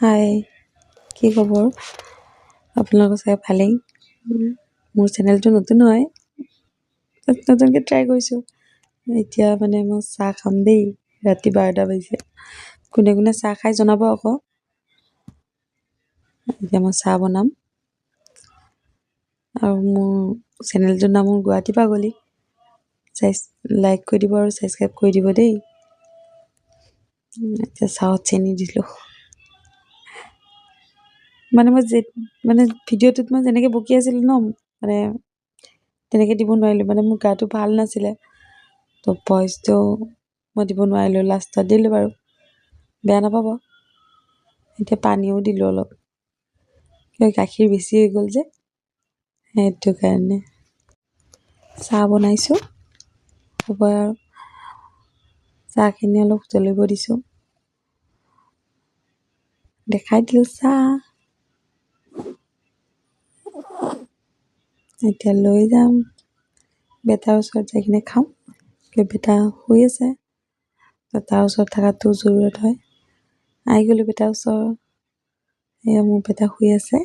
হাই, কি খবৰ? আপোনালোকৰ চাগে ভালেই। মোৰ চেনেলটো নতুন হয়, নতুনকৈ ট্ৰাই কৰিছোঁ। এতিয়া মানে মই চাহ খাম দেই, ৰাতি 12টা বাজিছে। কোনে কোনে চাহ খাই জনাব আকৌ। এতিয়া মই চাহ বনাম আৰু মোৰ চেনেলটোৰ নাম হ'ল গুৱাহাটী পাগলী। লাইক কৰি দিব আৰু ছাবস্ক্ৰাইব কৰি দিব দেই। এতিয়া চাহত চেনি দিলোঁ। মানে মই মানে ভিডিঅ'টোত মই যেনেকৈ বকি আছিলোঁ ন, মানে তেনেকৈ দিব নোৱাৰিলোঁ। মানে মোৰ গাটো ভাল নাছিলে, তো ভইচটো মই দিব নোৱাৰিলোঁ। লাষ্টত দিলোঁ বাৰু, বেয়া নাপাব। এতিয়া পানীও দিলোঁ অলপ, গাখীৰ বেছি হৈ গ'ল যে, সেইটো কাৰণে। চাহ বনাইছোঁ, হ'ব আৰু চাহখিনি অলপ জ্বলিব দিছোঁ। দেখাই দিলোঁ চাহ। এতিয়া লৈ যাম বেটাৰ ওচৰত, যাই কিনে খাম। বেটা শুই আছে, তাৰ ওচৰত থকাটো জৰুৰত হয়। আহি গ'লোঁ বেটাৰ ওচৰত, এয়া মোৰ বেটা শুই আছে।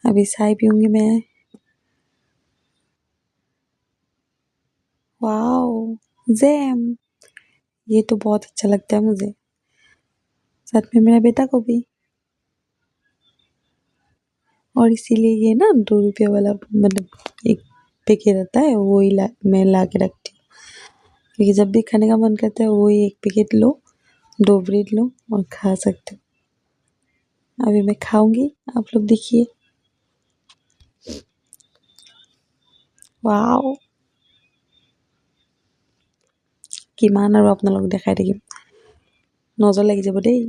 अभी चाय पीऊँगी मैं। वाओ, जैम, ये तो बहुत अच्छा लगता है मुझे। साथ में मेरा बेटा को भी। और इसीलिए ये ना 2 रुपये वाला मतलब एक पैकेट आता है, वही मैं ला के रखती हूँ, क्योंकि जब भी खाने का मन करता है वही एक पैकेट लो, 2 ब्रेड लो और खा सकते हो। अभी मैं खाऊंगी, आप लोग देखिए। वाओ, কিমান আৰু আপোনালোক দেখাই থাকিম, নজৰ লাগি যাব দেই।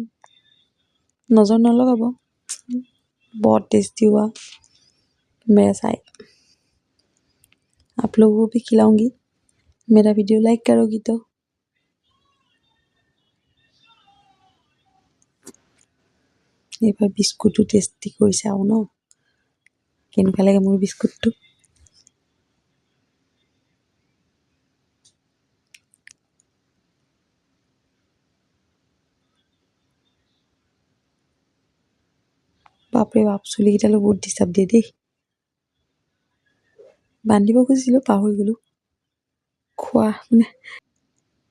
नज़र न लगाबो। बहुत टेस्टी हुआ मेरा चाय। आप लोगों को भी खिलाऊंगी, मेरा वीडियो लाइक करोगी तो। এইবাৰ বিস্কুটটো টেষ্টি কৰি চাওঁ ন, কেনেকুৱা লাগে মোৰ বিস্কুটটো। বাপৰে বাপ, চুলিকেইটালৈ বহুত ডিষ্টাৰ্ব দিয়ে দেই। বান্ধিব খুজিছিলোঁ, পাহৰি গ'লোঁ। খোৱা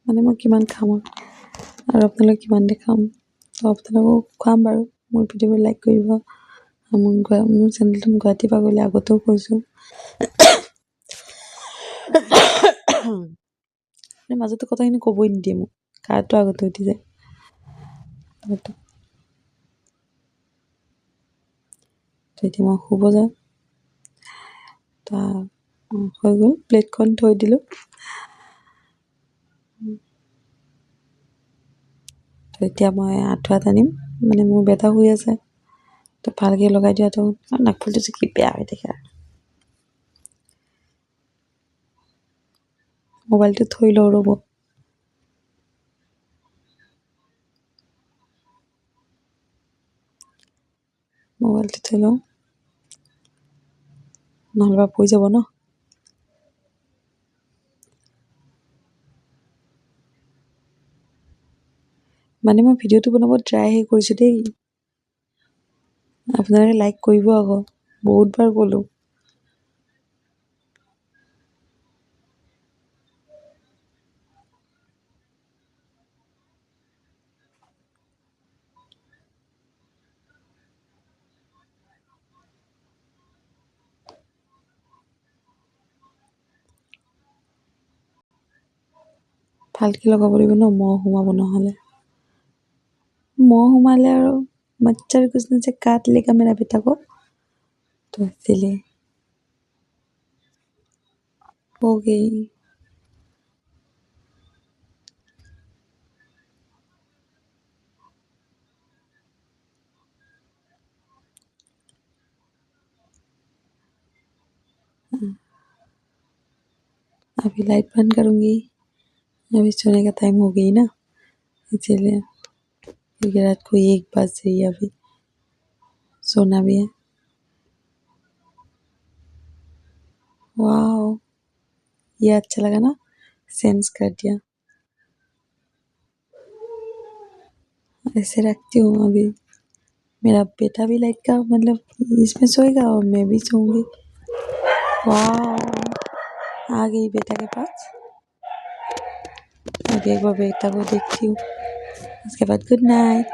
মানে মই কিমান খাম আৰু আপোনালোক কিমান দেখাম, তো আপোনালোকক খুৱাম বাৰু। মোৰ ভিডিঅ'বোৰ লাইক কৰিব। মোৰ চেনেলটো গুৱাহাটী পাগলী, আগতেও কৈছোঁ। মাজতে কথাখিনি ক'বই নিদিয়ে মোক, কাৰটো আগতে উঠি যায়। এতিয়া মই শুব যাওঁ, হৈ গ'ল, প্লেটখন থৈ দিলোঁ। তো এতিয়া মই আঁঠুৱা টানিম, মানে মোৰ বেটা শুই আছে, তো ভালকৈ লগাই দিয়াটো। নাকফুলটো যে কি বেয়া হৈ থাকে। মোবাইলটো থৈ লওঁ ৰ'ব। মোবাইলটো থৈ লওঁ, নহ'লে পৰি যাব ন। মানে মই ভিডিঅ'টো বনাব ট্ৰাইহে কৰিছোঁ দেই। আপোনালোকে লাইক কৰিব আকৌ, বহুতবাৰ ক'লোঁ। ভালকৈ লগাব লাগিব ন, মহ সোমাব নহ'লে। मौह हुमाले और मच्छर घुसने से काट लेगा मेरा बेटा को, तो इसीलिए हो गई। अभी लाइट बंद करूँगी, अभी सोने का टाइम हो गई ना, इसीलिए, क्योंकि रात को 1 बज रही है, अभी सोना भी है। वाह, ये अच्छा लगा ना, सेंस कर दिया। ऐसे रखती हूँ अभी। मेरा बेटा भी लाइट का मतलब इसमें सोएगा और मैं भी सोऊंगी। वाह, आ गई बेटा के पास। अभी एक बार बेटा को देखती हूँ, उसके बाद गुड नाइट।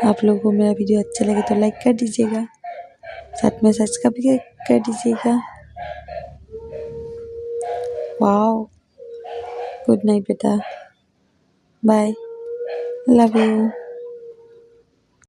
आप लोगों को मेरा वीडियो अच्छा लगे तो लाइक कर दीजिएगा, साथ में सब्सक्राइब भी कर दीजिएगा। वाह, गुड नाइट बेटा, बाय, लव यू।